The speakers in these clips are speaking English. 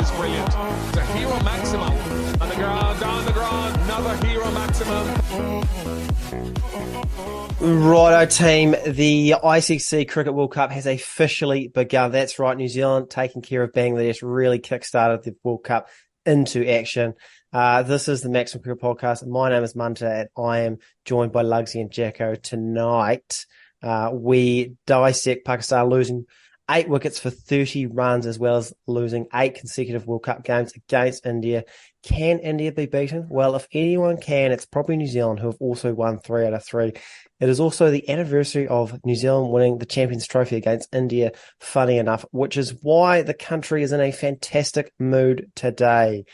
is brilliant. It's a hero maximum. On the ground, down the ground, another hero maximum. Righto team, the ICC Cricket World Cup has officially begun. That's right, New Zealand taking care of Bangladesh really kickstarted the World Cup into action. This is the Maximum Cricket Podcast. My name is Munter and I am joined by Lugsy and Jacko. Tonight, we dissect Pakistan losing 8 wickets for 30 runs, as well as losing 8 consecutive World Cup games against India. Can India be beaten? Well, if anyone can, it's probably New Zealand, who have also won 3 out of 3. It is also the anniversary of New Zealand winning the Champions Trophy against India, funny enough, which is why the country is in a fantastic mood today.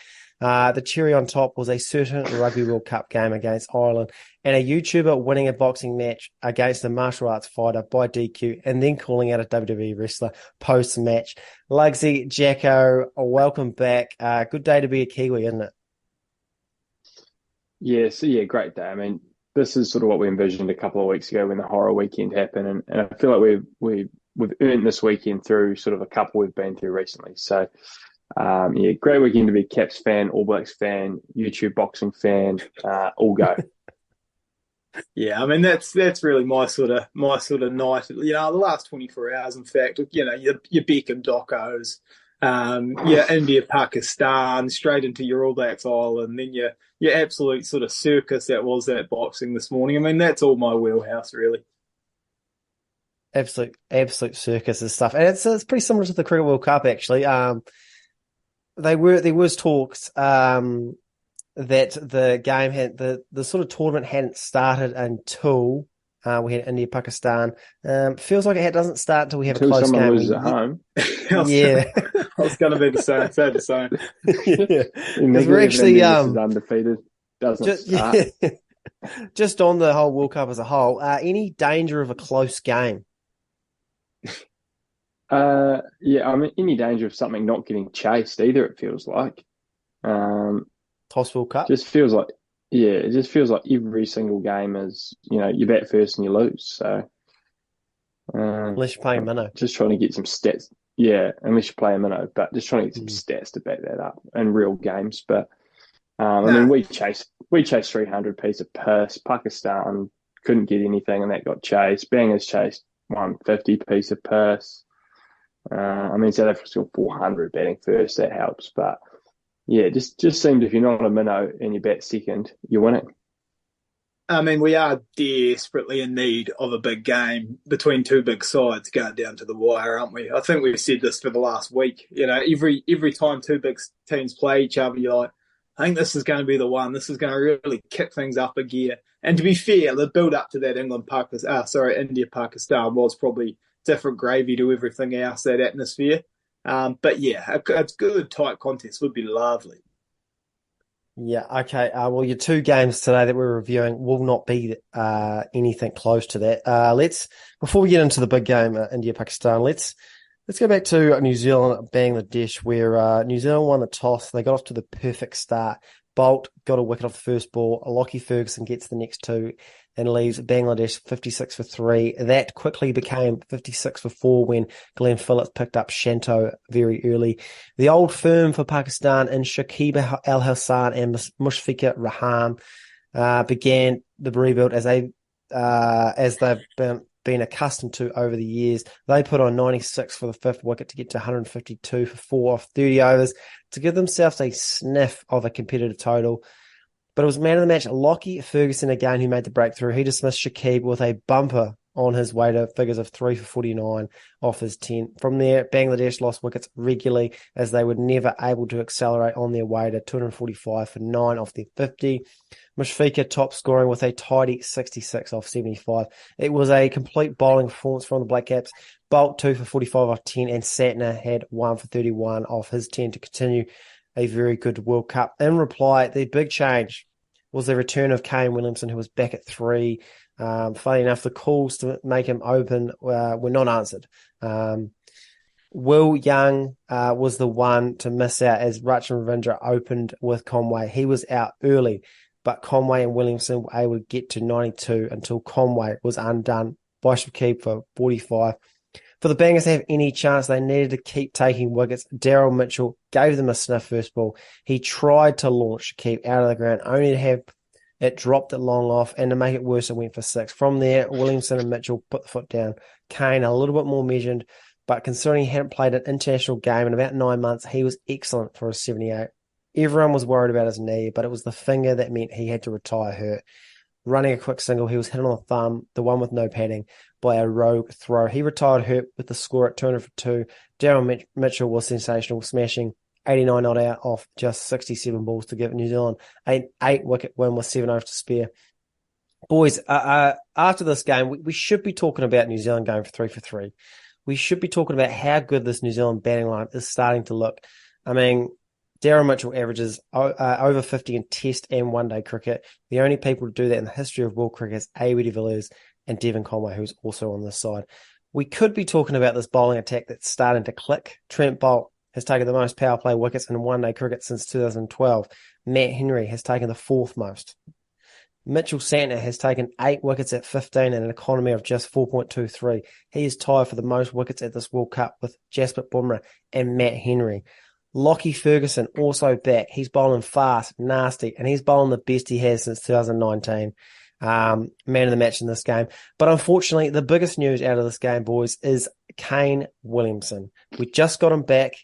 The cherry on top was a certain Rugby World Cup game against Ireland and a YouTuber winning a boxing match against a martial arts fighter by DQ and then calling out a WWE wrestler post-match. Lugsy, Jacko, welcome back. Good day to be a Kiwi, isn't it? Yes, yeah, great day. I mean, this is sort of what we envisioned a couple of weeks ago when the horror weekend happened, and I feel like we've earned this weekend through sort of a couple we've been through recently. So, yeah, great weekend to be Caps fan, All Blacks fan, YouTube boxing fan, all go. Yeah, I mean that's really my sort of night. You know, the last 24 hours. In fact, you know, your Beckham docos, India, Pakistan, straight into your All Blacks Ireland, then your absolute sort of circus that was that boxing this morning. I mean, that's all my wheelhouse, really. Absolute circus and stuff, and it's pretty similar to the Cricket World Cup actually. There was talks that the game had the sort of tournament hadn't started until we had India Pakistan. Feels like it doesn't start until we have a close game. Loses at home. Yeah, I was going to be the same. Say the same. Yeah, because we're actually undefeated. Doesn't start. Yeah. Just on the whole World Cup as a whole, any danger of a close game? Yeah, I mean, any danger of something not getting chased either, it feels like. Toss World Cup? It just feels like every single game is, you know, you bat first and you lose. So, unless you're playing minnow. Just trying to get some stats. Yeah, unless you play a minnow, but just trying to get some stats to back that up in real games. But, I mean, we chased 300 piece of purse. Pakistan couldn't get anything and that got chased. Bangers chased 150 piece of purse. I mean, South Africa's got 400 batting first. That helps, but yeah, it just seems if you're not a minnow and you bat second, you're winning. I mean, we are desperately in need of a big game between two big sides going down to the wire, aren't we? I think we've said this for the last week. You know, every time two big teams play each other, you're like, I think this is going to be the one. This is going to really kick things up a gear. And to be fair, the build up to that India Pakistan was probably different gravy to everything else, that atmosphere. But yeah, a good tight contest would be lovely. Yeah, okay. Well, your 2 games today that we're reviewing will not be anything close to that. Before we get into the big game, India Pakistan, let's go back to New Zealand Bangladesh, where New Zealand won the toss. They got off to the perfect start. Bolt got a wicket off the first ball. Lockie Ferguson gets the next 2 and leaves Bangladesh 56 for 3. That quickly became 56 for 4 when Glenn Phillips picked up Shanto very early. The old firm for Pakistan in Shakib Al Hassan and Mushfiqur Rahman began the rebuild as they've been accustomed to over the years. They put on 96 for the 5th wicket to get to 152 for 4 off 30 overs to give themselves a sniff of a competitive total. But it was man of the match, Lockie Ferguson again, who made the breakthrough. He dismissed Shakib with a bumper on his way to figures of 3 for 49 off his 10. From there, Bangladesh lost wickets regularly as they were never able to accelerate on their way to 245 for 9 off their 50. Mushfiqur top scoring with a tidy 66 off 75. It was a complete bowling performance from the Black Caps. Bolt 2 for 45 off 10 and Satner had 1 for 31 off his 10 to continue a very good World Cup. In reply, the big change was the return of Kane Williamson, who was back at 3. Funny enough, the calls to make him open were not answered. Will Young was the one to miss out as Rachin Ravindra opened with Conway. He was out early, but Conway and Williamson were able to get to 92 until Conway was undone by Shakib for 45. For the Bangers to have any chance, they needed to keep taking wickets. Daryl Mitchell gave them a sniff first ball. He tried to launch the keep out of the ground, only to have it dropped it long off, and to make it worse, it went for 6. From there, Williamson and Mitchell put the foot down. Kane a little bit more measured, but considering he hadn't played an international game in about 9 months, he was excellent for a 78. Everyone was worried about his knee, but it was the finger that meant he had to retire hurt. Running a quick single, he was hit on the thumb, the one with no padding, by a rogue throw. He retired hurt with the score at 200 for 2. Daryl Mitchell was sensational, smashing 89 not out off just 67 balls to give New Zealand an 8-wicket win with 7 overs to spare. Boys, after this game, we should be talking about New Zealand going for 3 for 3. We should be talking about how good this New Zealand batting line is starting to look. I mean, Daryl Mitchell averages over 50 in Test and one-day cricket. The only people to do that in the history of world cricket is A.B. de Villiers and Devon Conway, who's also on this side. We could be talking about this bowling attack that's starting to click. Trent Boult has taken the most power play wickets in one-day cricket since 2012. Matt Henry has taken the 4th most. Mitchell Santner has taken 8 wickets at 15 and an economy of just 4.23. He is tied for the most wickets at this World Cup with Jasprit Bumrah and Matt Henry. Lockie Ferguson also back. He's bowling fast, nasty, and he's bowling the best he has since 2019. Man of the match in this game. But unfortunately, the biggest news out of this game, boys, is Kane Williamson. We just got him back.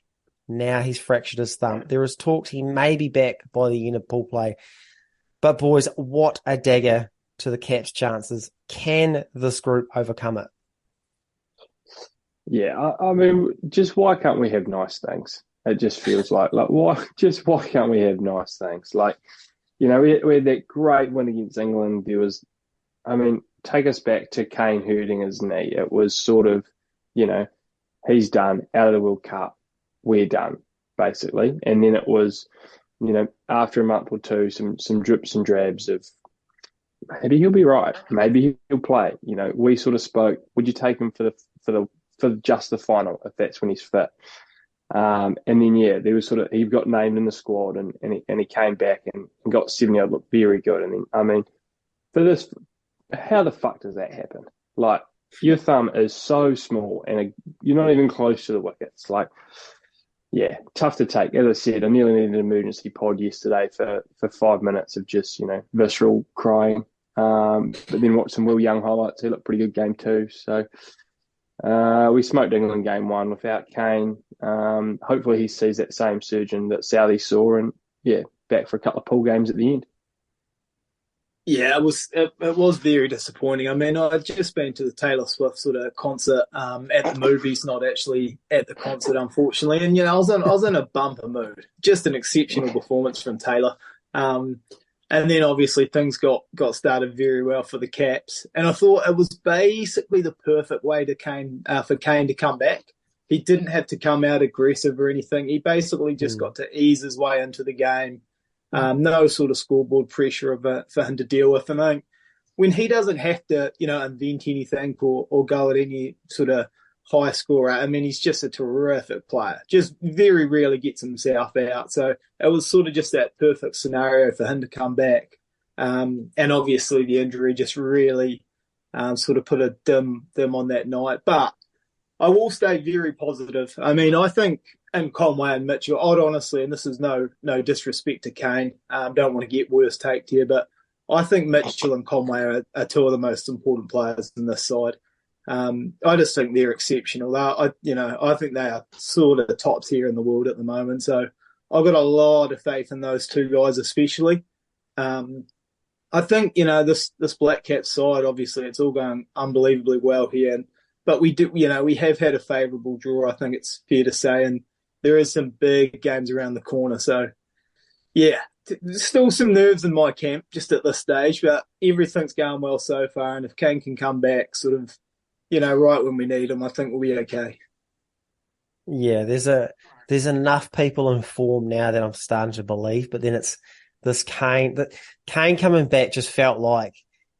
Now he's fractured his thumb. There is talks he may be back by the end of pool play. But boys, what a dagger to the Caps' chances. Can this group overcome it? Yeah, I mean, just why can't we have nice things? It just feels like why can't we have nice things? Like, you know, we had that great win against England. There was, I mean, take us back to Kane hurting his knee. It was sort of, you know, he's done, out of the World Cup, we're done, basically. And then it was, you know, after a month or two, some drips and drabs of maybe he'll be right, maybe he'll play. You know, we sort of spoke, would you take him for just the final if that's when he's fit? And then, yeah, there was sort of, he got named in the squad and he came back and got 70, looked very good. And then, I mean, for this, how the fuck does that happen? Like, your thumb is so small and you're not even close to the wickets. Like, yeah, tough to take. As I said, I nearly needed an emergency pod yesterday for 5 minutes of just, you know, visceral crying. But then watched some Will Young highlights. He looked pretty good game too. So, we smoked England game 1 without Kane. Hopefully he sees that same surgeon that Southey saw and, yeah, back for a couple of pool games at the end. Yeah, it was very disappointing. I mean, I'd just been to the Taylor Swift sort of concert at the movies, not actually at the concert, unfortunately. And, you know, I was in a bumper mood. Just an exceptional performance from Taylor. And then obviously things got started very well for the Caps. And I thought it was basically the perfect way for Kane to come back. He didn't have to come out aggressive or anything. He basically just got to ease his way into the game. No sort of scoreboard pressure for him to deal with. And I think when he doesn't have to, you know, invent anything or go at any sort of high scorer, I mean, he's just a terrific player. Just very rarely gets himself out. So it was sort of just that perfect scenario for him to come back. And obviously the injury just really sort of put a dim on that night. But I will stay very positive. I mean, I think in Conway and Mitchell, I'd honestly, and this is no disrespect to Kane, don't want to get worse taked here, but I think Mitchell and Conway are two of the most important players in this side. I just think they're exceptional. I think they are sort of the top tier in the world at the moment. So I've got a lot of faith in those two guys, especially. I think, you know, this Black Caps side, obviously, it's all going unbelievably well here. But we do, you know, we have had a favourable draw, I think it's fair to say, and there is some big games around the corner. So, yeah, there's still some nerves in my camp just at this stage, but everything's going well so far. And if Kane can come back sort of, you know, right when we need him, I think we'll be okay. Yeah, there's enough people in form now that I'm starting to believe, but then it's this Kane coming back just felt like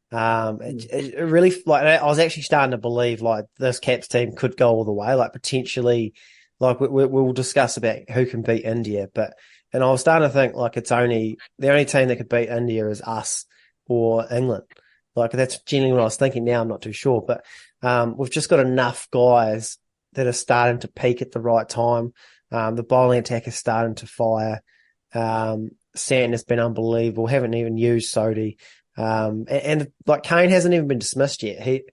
it really, like, I was actually starting to believe like this Caps team could go all the way, like potentially, like we'll discuss about who can beat India, and I was starting to think like the only team that could beat India is us or England. Like that's generally what I was thinking. Now I'm not too sure, but we've just got enough guys that are starting to peak at the right time. The bowling attack is starting to fire. Santner's been unbelievable. Haven't even used Sodhi. And like Kane hasn't even been dismissed yet. He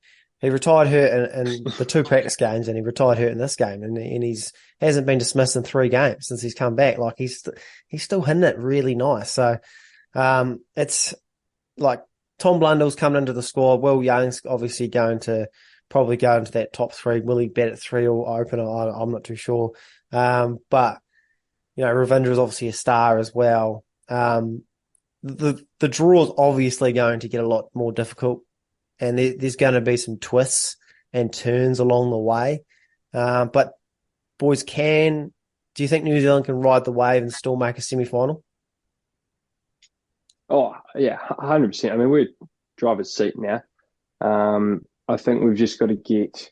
retired hurt in the 2 practice games, and he retired hurt in this game, and he's hasn't been dismissed in 3 games since he's come back. Like he's still hitting it really nice. So it's like Tom Blundell's coming into the squad. Will Young's obviously probably go into that top 3. Will he bat at 3 or open? I'm not too sure. But Ravindra's obviously a star as well. The draw is obviously going to get a lot more difficult, and there's going to be some twists and turns along the way. But boys, do you think New Zealand can ride the wave and still make a semi-final? Oh, yeah, 100%. I mean, we're driver's seat now. I think we've just got to get,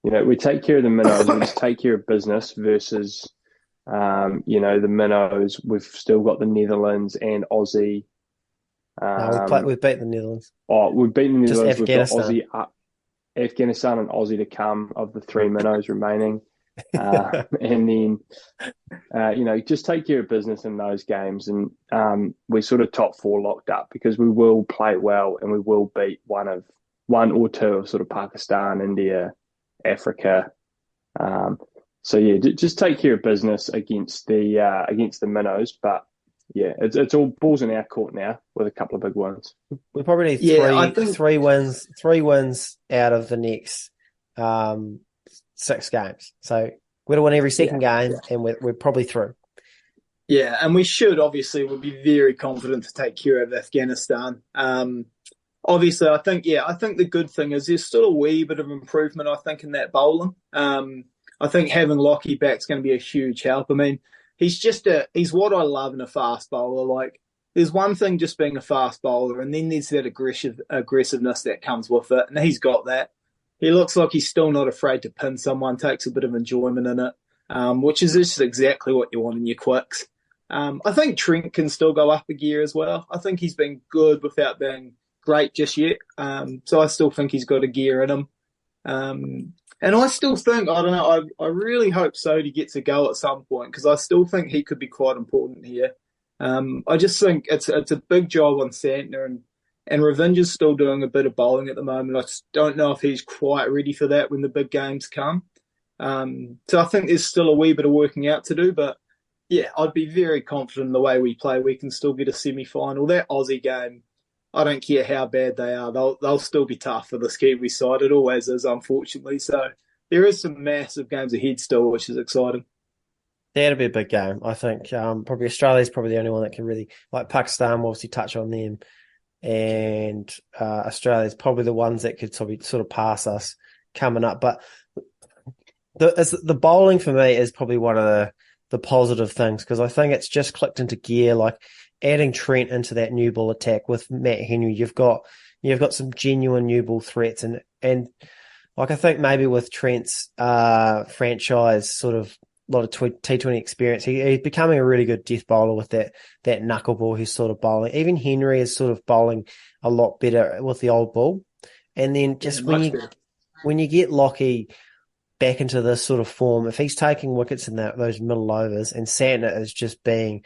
we take care of the minnows, we just take care of business versus, the minnows. We've still got the Netherlands and Aussie. We've beat the Netherlands. Oh, we've beaten the Netherlands. We've got Afghanistan. Afghanistan and Aussie to come of the 3 minnows remaining. And then, just take care of business in those games. And we're sort of top 4 locked up because we will play well and we will beat one or two of sort of Pakistan, India, Africa. So yeah, just take care of business against the minnows. But yeah, it's all balls in our court now with a couple of big ones. We probably need three wins out of the next 6 games. So we're going to win every second game, and we're probably through. Yeah, and we'll be very confident to take care of Afghanistan. Obviously, I think the good thing is there's still a wee bit of improvement, I think, in that bowling. I think having Lockie back is going to be a huge help. I mean, he's what I love in a fast bowler. Like, there's one thing just being a fast bowler, and then there's that aggressiveness that comes with it, and he's got that. He looks like he's still not afraid to pin someone, takes a bit of enjoyment in it, which is just exactly what you want in your quicks. I think Trent can still go up a gear as well. I think he's been good without being great just yet. So I still think he's got a gear in him. And I still think, I don't know, I really hope Sodhi gets a go at some point because I still think he could be quite important here. I just think it's a big job on Santner, and Ravindra's still doing a bit of bowling at the moment. I just don't know if he's quite ready for that when the big games come. So I think there's still a wee bit of working out to do, but yeah, I'd be very confident in the way we play. We can still get a semi-final. That Aussie game, I don't care how bad they are, they'll still be tough for this Kiwi side. It always is, unfortunately. So there is some massive games ahead still, which is exciting. That'll be a big game. I think probably Australia's probably the only one that can really, like Pakistan, we'll obviously touch on them, and Australia's probably the ones that could sort of pass us coming up. But the bowling for me is probably one of the positive things because I think it's just clicked into gear. Like adding Trent into that new ball attack with Matt Henry, you've got some genuine new ball threats, and like I think maybe with Trent's franchise sort of a lot of T20 experience, he's becoming a really good death bowler with that knuckleball he's sort of bowling. Even Henry is sort of bowling a lot better with the old ball. And then just when you get Lockie back into this sort of form, if he's taking wickets in those middle overs and Santner is just being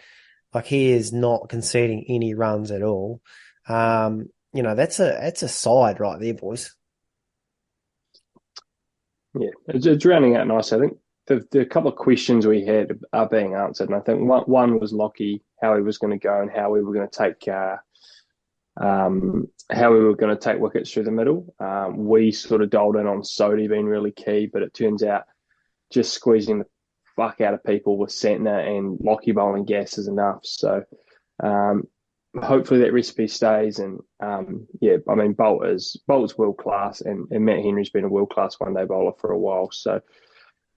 like he is not conceding any runs at all, that's a side right there, boys. Yeah, it's rounding out nice. I think the couple of questions we had are being answered, and I think one was Lockie, how he was going to go and how we were going to take wickets through the middle. We sort of doled in on Sodhi being really key, but it turns out just squeezing the fuck out of people with Santner and Lockie bowling gas is enough. So hopefully that recipe stays. And Bolt's world class, and Matt Henry's been a world class one day bowler for a while. So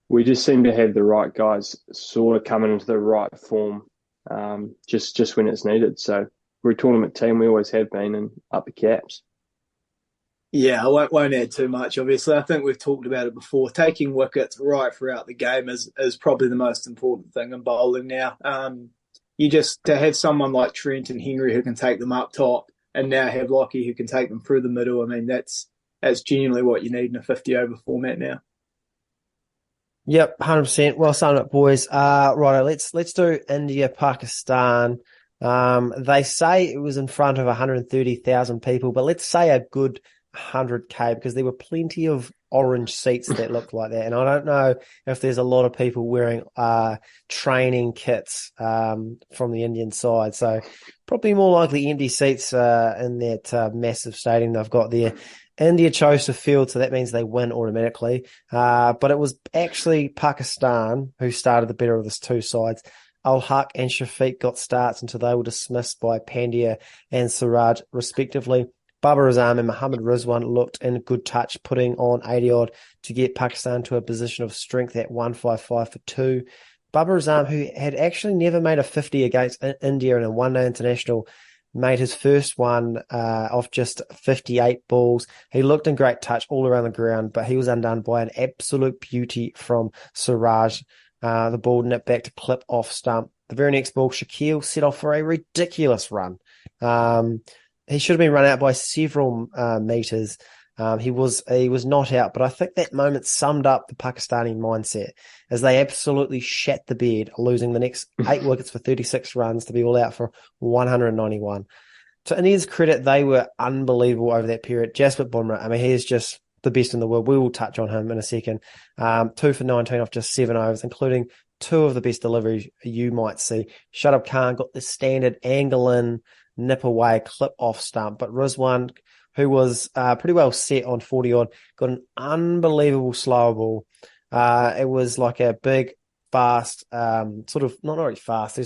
we just seem to have the right guys sort of coming into the right form just when it's needed. So we're a tournament team, we always have been, and up the caps. Yeah, I won't add too much, obviously. I think we've talked about it before. Taking wickets right throughout the game is probably the most important thing in bowling now. To have someone like Trent and Henry who can take them up top, and now have Lockie who can take them through the middle, I mean, that's genuinely what you need in a 50-over format now. Yep, 100%. Well summed up, boys. Righto, let's do India, Pakistan. They say it was in front of 130,000 people, but let's say a good 100K because there were plenty of orange seats that looked like that. And I don't know if there's a lot of people wearing training kits from the Indian side. So probably more likely empty seats in that massive stadium they've got there. India chose to field, so that means they win automatically. But it was actually Pakistan who started the better of the two sides. Al-Haq and Shafiq got starts until they were dismissed by Pandya and Siraj, respectively. Babar Azam and Mohammad Rizwan looked in good touch, putting on 80-odd to get Pakistan to a position of strength at 155 for 2. Babar Azam, who had actually never made a 50 against India in a one-day international, made his first one off just 58 balls. He looked in great touch all around the ground, but he was undone by an absolute beauty from Siraj. The ball nipped back to clip off stump. The very next ball, Shaquille set off for a ridiculous run. He should have been run out by several metres. He was not out, but I think that moment summed up the Pakistani mindset as they absolutely shat the bed, losing the next 8 wickets for 36 runs to be all out for 191. To India's credit, they were unbelievable over that period. Jasprit Bumrah, I mean, he is just the best in the world. We will touch on him in a second. 2 for 19 off just 7 overs, including 2 of the best deliveries you might see. Shadab Khan got the standard angle in, nip away, clip off stump, but Rizwan, who was pretty well set on 40-odd, got an unbelievable slower ball. It was like a big, fast, sort of, not very fast,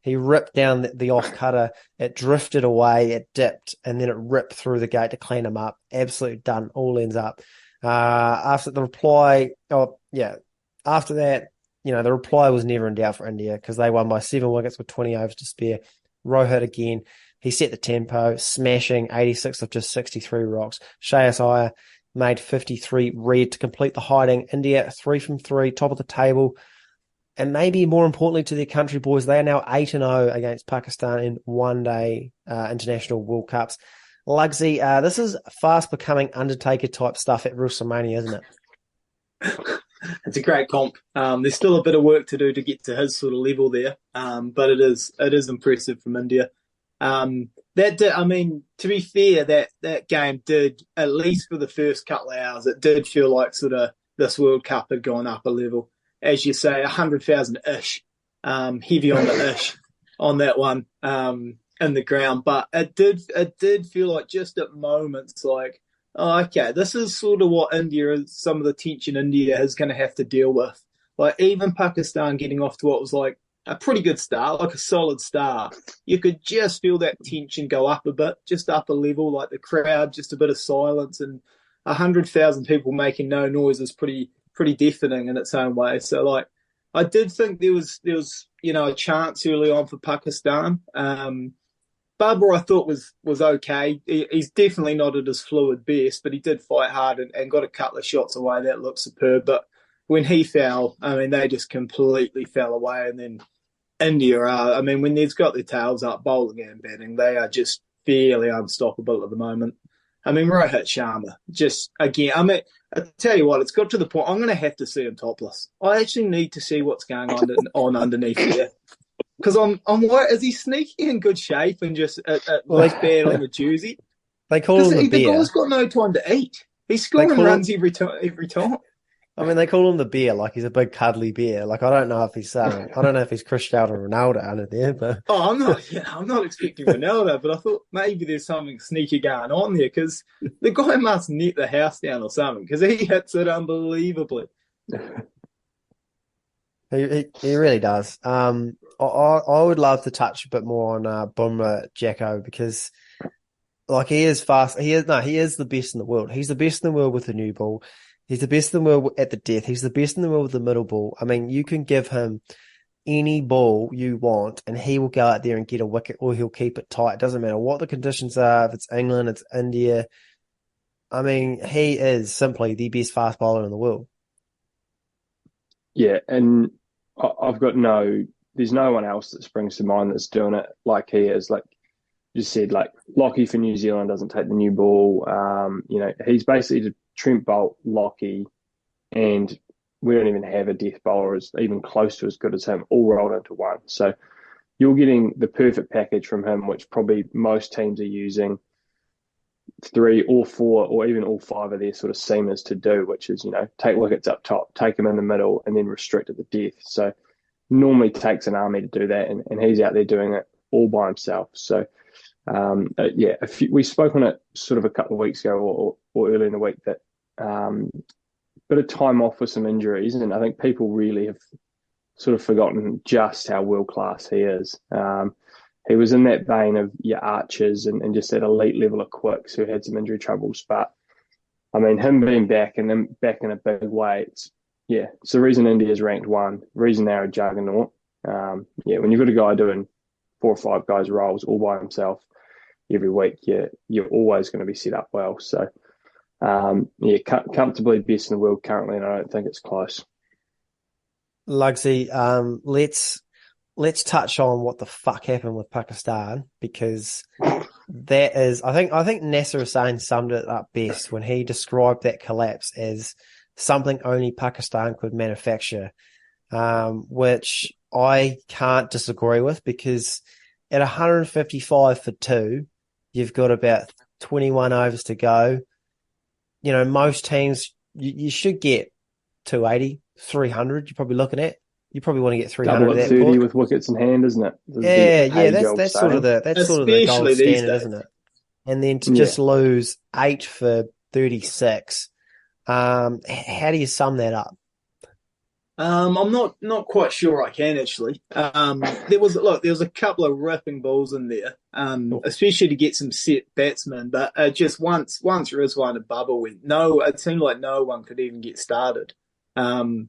he ripped down the off-cutter, it drifted away, it dipped, and then it ripped through the gate to clean him up. Absolutely done, all ends up. After that, the reply was never in doubt for India because they won by 7 wickets with 20 overs to spare. Rohit again, he set the tempo, smashing 86 of just 63 rocks. Shreyas Iyer made 53 red to complete the hiding. India 3 from 3, top of the table. And maybe more importantly to their country, boys, they are now 8-0 against Pakistan in one-day international World Cups. Lugsy, this is fast becoming Undertaker-type stuff at WrestleMania, isn't it? It's a great comp. There's still a bit of work to do to get to his sort of level there, but it is impressive from India. To be fair, that game did, at least for the first couple of hours, it did feel like sort of this World Cup had gone up a level. As you say, 100,000-ish, heavy on the ish on that one in the ground. But it did feel like just at moments like, oh, okay, this is sort of what some of the tension India is going to have to deal with. Like even Pakistan getting off to what was like a pretty good start, like a solid start. You could just feel that tension go up a bit, just up a level, like the crowd, just a bit of silence, and 100,000 people making no noise is pretty deafening in its own way. So like, I did think there was a chance early on for Pakistan. Babar I thought was okay. He's definitely not at his fluid best, but he did fight hard and got a couple of shots away that looked superb. But when he fell, I mean, they just completely fell away. And then India when they've got their tails up, bowling and batting, they are just fairly unstoppable at the moment. I mean, Rohit Sharma, just again, I tell you what, it's got to the point, I'm going to have to see him topless. I actually need to see what's going on underneath there. Because I'm worried, is he sneaky in good shape and just battling a jersey? They call him the bear. The guy's got no time to eat. He's scoring runs every time. I mean, they call him the bear, like he's a big cuddly bear. Like I don't know if he's Cristiano Ronaldo under there, but I'm not expecting Ronaldo, but I thought maybe there's something sneaky going on there because the guy must net the house down or something because he hits it unbelievably. He really does. I would love to touch a bit more on Bumrah Jacko because like he is fast. He is the best in the world. He's the best in the world with the new ball. He's the best in the world at the death. He's the best in the world with the middle ball. I mean, you can give him any ball you want and he will go out there and get a wicket or he'll keep it tight. It doesn't matter what the conditions are. If it's England, it's India. I mean, he is simply the best fast bowler in the world. Yeah, and there's no one else that springs to mind that's doing it like he is. Like you said, like Lockie for New Zealand doesn't take the new ball. He's basically Trent Bolt, Lockie, and we don't even have a death bowler as even close to as good as him, all rolled into one. So you're getting the perfect package from him, which probably most teams are using 3 or 4 or even all 5 of their sort of seamers to do, which is, take wickets up top, take them in the middle, and then restrict at the death. So normally takes an army to do that, and he's out there doing it all by himself. So we spoke on it sort of a couple of weeks ago or early in the week that bit of time off with some injuries, and I think people really have sort of forgotten just how world class he is. He was in that vein of your Archers and just that elite level of quicks who had some injury troubles. But I mean, him being back and then back in a big way, it's the reason India's ranked 1, reason they're a juggernaut. When you've got a guy doing 4 or 5 guys' roles all by himself every week, you're always going to be set up well. So, comfortably best in the world currently, and I don't think it's close. Lugsy, let's touch on what the fuck happened with Pakistan, because that is, I think Nasser Hussain summed it up best when he described that collapse as something only Pakistan could manufacture, which I can't disagree with, because at 155 for 2, you've got about 21 overs to go. Most teams, you should get 280, 300. You're probably looking at. You probably want to get 300 Double at that 30 point. With wickets in hand, isn't it? That's sort of the gold standard, isn't it? And then to just lose 8 for 36, how do you sum that up? I'm not quite sure I can actually. There was a couple of ripping balls in there, especially to get some set batsmen. But just once Rizwan and Bubba went, it seemed like no one could even get started. There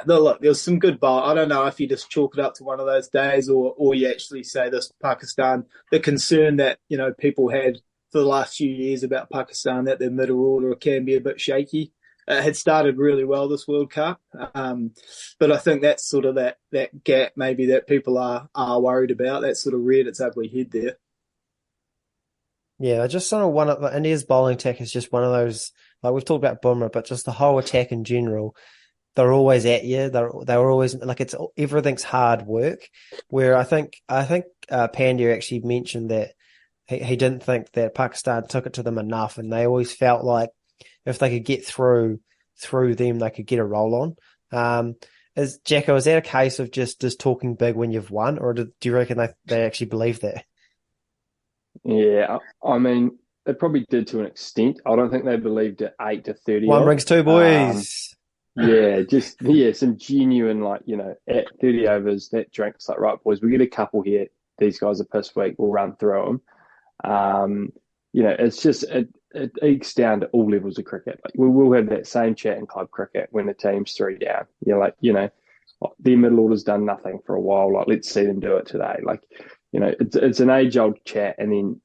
was some good bowl. I don't know if you just chalk it up to one of those days, or you actually say this Pakistan, the concern that people had for the last few years about Pakistan, that their middle order can be a bit shaky. It had started really well this World Cup, but I think that's sort of that gap maybe that people are worried about. That sort of reared its ugly head there. Yeah, just sort of one of India's bowling attack is just one of those, like we've talked about Bumrah, but just the whole attack in general. They're always at you. They're always like everything's hard work. Where I think Pandya actually mentioned that he didn't think that Pakistan took it to them enough, and they always felt like if they could get through them, they could get a roll on. Jacko, is that a case of just talking big when you've won, or do you reckon they actually believe that? Yeah, I mean, they probably did to an extent. I don't think they believed it 8 to 30. 1 brings 2, boys. Some genuine, at 30 overs, that drink's like, right, boys, we get a couple here. These guys are pissed weak. We'll run through them. It's just, it ekes down to all levels of cricket. Like, we will have that same chat in club cricket when the team's 3 down. You're like, their middle order's done nothing for a while. Like, let's see them do it today. Like, it's an age-old chat. And then,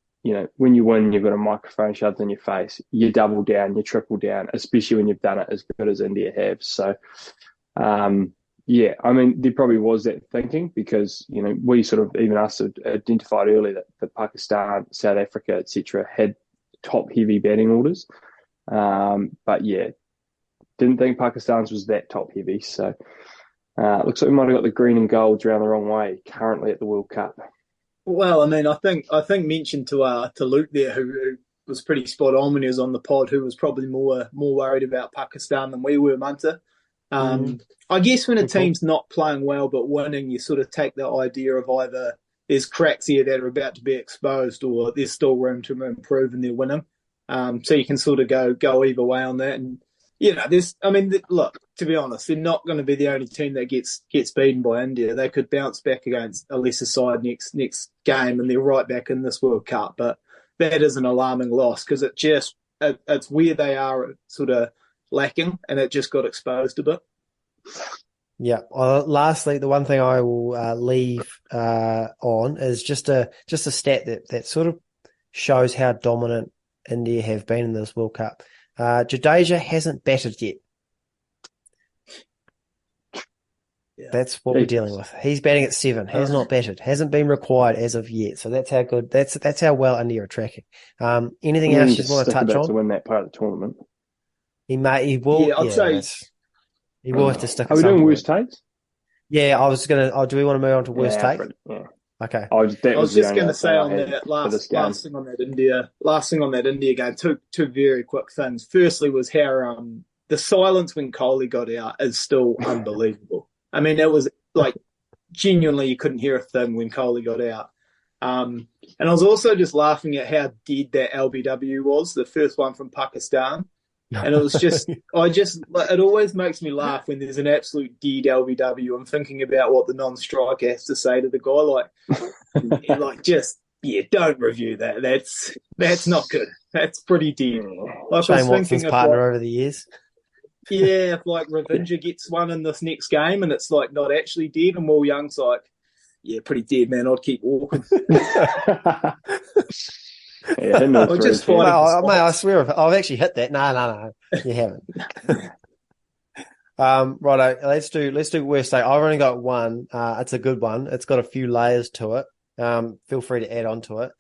when you win, you've got a microphone shoved in your face. You double down, you triple down, especially when you've done it as good as India have. So, I mean, there probably was that thinking because, we sort of, even us, identified early that Pakistan, South Africa, etc., had top-heavy batting orders. Didn't think Pakistan's was that top-heavy. So, looks like we might have got the green and golds around the wrong way currently at the World Cup. Well, I mean, I think mentioned to Luke there, who was pretty spot on when he was on the pod, who was probably more worried about Pakistan than we were, Munter. I guess when a team's not playing well but winning, you sort of take the idea of either there's cracks here that are about to be exposed, or there's still room to improve and they're winning. So you can sort of go either way on that. And look, to be honest, they're not going to be the only team that gets beaten by India. They could bounce back against a lesser side next game, and they're right back in this World Cup. But that is an alarming loss because it's where they are sort of lacking, and it just got exposed a bit. Yeah. Lastly, the one thing I will leave on is just a stat that sort of shows how dominant India have been in this World Cup. Jadeja hasn't batted yet. Yeah. That's what we're dealing with. He's batting at 7, has not batted, hasn't been required as of yet. So that's how good. That's how well India are tracking. Anything else you want to touch on? To win that part of the tournament, he will. Yeah, I'd say. He will have to stick. Are we doing worst takes? Yeah, I was gonna. Oh, do we want to move on to worst take? Yeah. Okay. I was just going to say on that last thing on that India game. Two very quick things. Firstly, was how the silence when Kohli got out is still unbelievable. I mean, it was like genuinely you couldn't hear a thing when Kohli got out. And I was also just laughing at how dead that LBW was, the first one from Pakistan. And it was just, it always makes me laugh when there's an absolute dead LBW. I'm thinking about what the non-striker has to say to the guy, don't review that. That's not good. That's pretty dead. Like, Shane Watson's partner over the years. Yeah, if like Ravinja gets one in this next game and it's like not actually dead, and Will Young's like, yeah, pretty dead, man. I'd keep walking. Yeah, I swear I've actually hit that. No, you haven't. Righto, let's do worst take. I've only got one. It's a good one. It's got a few layers to it. Feel free to add on to it.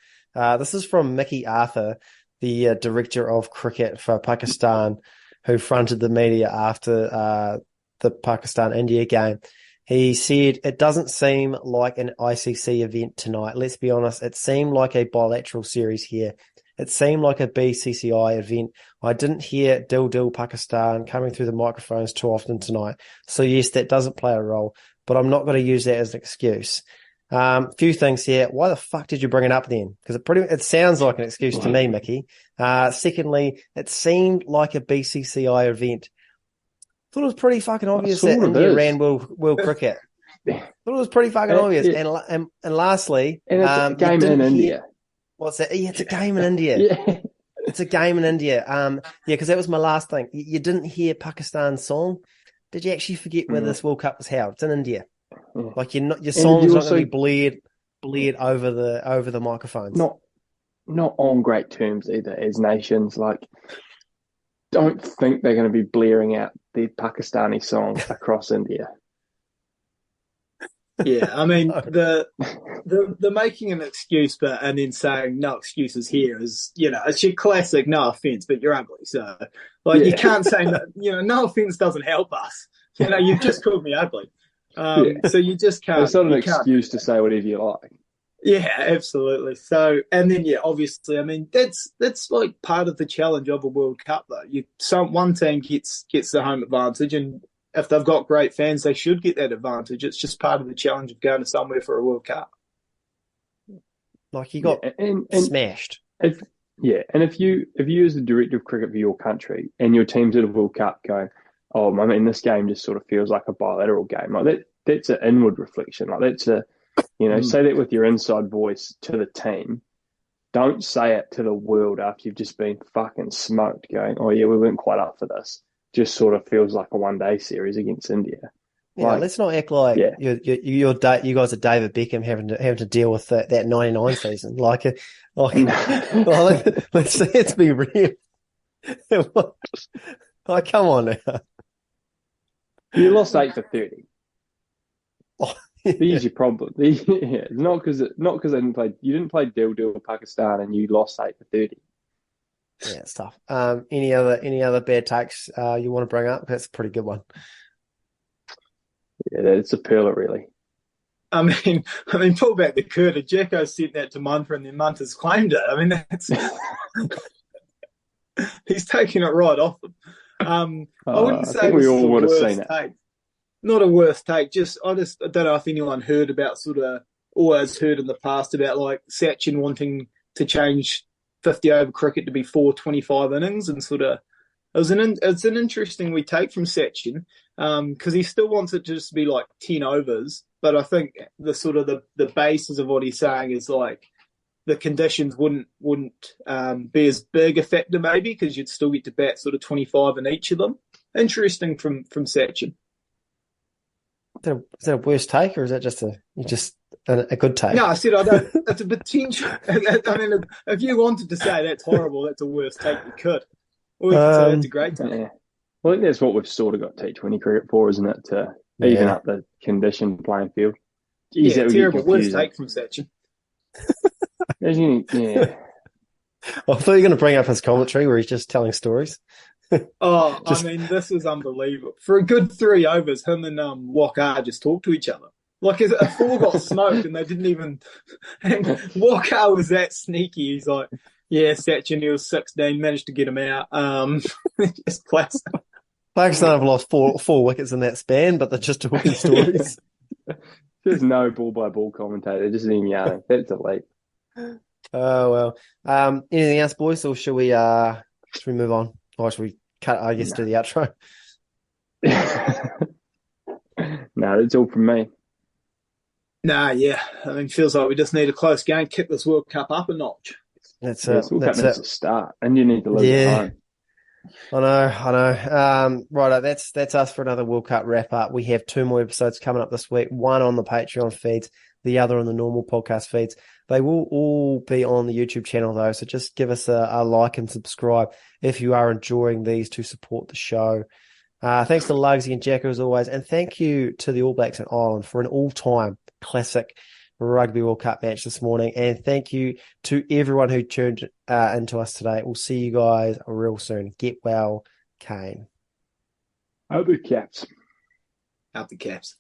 This is from Mickey Arthur, the director of cricket for Pakistan, who fronted the media after the Pakistan-India game. He said, it doesn't seem like an ICC event tonight. Let's be honest. It seemed like a bilateral series here. It seemed like a BCCI event. I didn't hear Dil Dil Pakistan coming through the microphones too often tonight. So yes, that doesn't play a role, but I'm not going to use that as an excuse. Few things here. Why the fuck did you bring it up then? Because it sounds like an excuse to me, Mickey. Secondly, it seemed like a BCCI event. Thought it was pretty fucking obvious that India ran world cricket. Thought it was pretty fucking obvious. And lastly, and it's a game in India. What's that? Yeah, it's a game in India. Yeah. It's a game in India. Because that was my last thing. You didn't hear Pakistan's song. Did you actually forget where this World Cup was held? It's in India. Like your song's not going to be blared over the microphones. Not on great terms either as nations. Like, don't think they're going to be blaring out the Pakistani song across India. Yeah, I mean the making an excuse, and then saying no excuses here is, it's your classic no offense, but you're ugly. So you can't say no offense doesn't help us. You've just called me ugly. So you just can't. It's not an excuse to say whatever you like. Yeah, absolutely. So, and then obviously, I mean, that's like part of the challenge of a World Cup, though. One team gets the home advantage, and if they've got great fans, they should get that advantage. It's just part of the challenge of going to somewhere for a World Cup. Like you got smashed. And if you as the director of cricket for your country and your team's at a World Cup going, oh, I mean, this game just sort of feels like a bilateral game. Like that's an inward reflection. Like that's say that with your inside voice to the team. Don't say it to the world after you've just been fucking smoked going, oh yeah, we weren't quite up for this. Just sort of feels like a one-day series against India. Yeah, let's not act like you guys are David Beckham having to deal with that 99 season. Let's be real. Like, come on now. You lost 8-30. There's your problem. It's not because you didn't play Dil Dil Pakistan and you lost 8-30. Yeah, it's tough. Any other bad takes you want to bring up? That's a pretty good one. Yeah, it's a pearler, really. I mean, pull back the curtain. Jacko sent that to Munter, and then Munter's claimed it. I mean, that's he's taking it right off them. I wouldn't say we all would have seen it. Not a worst take. I don't know if anyone heard about or has heard in the past about like Sachin wanting to change 50 over cricket to be 4 25 innings, and it's an interesting we take from Sachin because he still wants it to just be like 10 overs, but I think the basis of what he's saying is like the conditions wouldn't be as big a factor maybe because you'd still get to bat 25 in each of them. Interesting from Sachin. Is that a worst take, or is that just a good take? No, I said I don't. It's a potential. I mean, if you wanted to say that's horrible, that's a worst take, you could. Or you could say that's a great take. Yeah. Well, I think that's what we've sort of got T20 cricket for, isn't it? To even up the conditioned playing field. Jeez, yeah, terrible. Worst take from Sachin. Yeah. I thought you were going to bring up his commentary where he's just telling stories. Oh, I mean, this is unbelievable. For a good 3 overs, him and Walker just talked to each other. Like, a 4 got smoked and they didn't even. And Walker was that sneaky. He's like, yeah, Sachin, he was 16, managed to get him out. Just classic. Pakistan have lost four wickets in that span, but they're just talking stories. There's no ball-by-ball commentator, just him yarning. That's elite. Oh, well. Anything else, boys, or should we move on? Or should we cut, I guess, do the outro? No, that's all from me. Nah, yeah. I mean, feels like we just need a close game, kick this World Cup up a notch. That's World Cup needs to start, and you need to lose at home. I know. Righto, that's us for another World Cup wrap-up. We have 2 more episodes coming up this week, one on the Patreon feeds, the other on the normal podcast feeds. They will all be on the YouTube channel, though, so just give us a like and subscribe if you are enjoying these to support the show. Thanks to Lugsy and Jacko, as always, and thank you to the All Blacks and Ireland for an all-time classic Rugby World Cup match this morning, and thank you to everyone who tuned into us today. We'll see you guys real soon. Get well, Kane. Out the Caps. Out the Caps.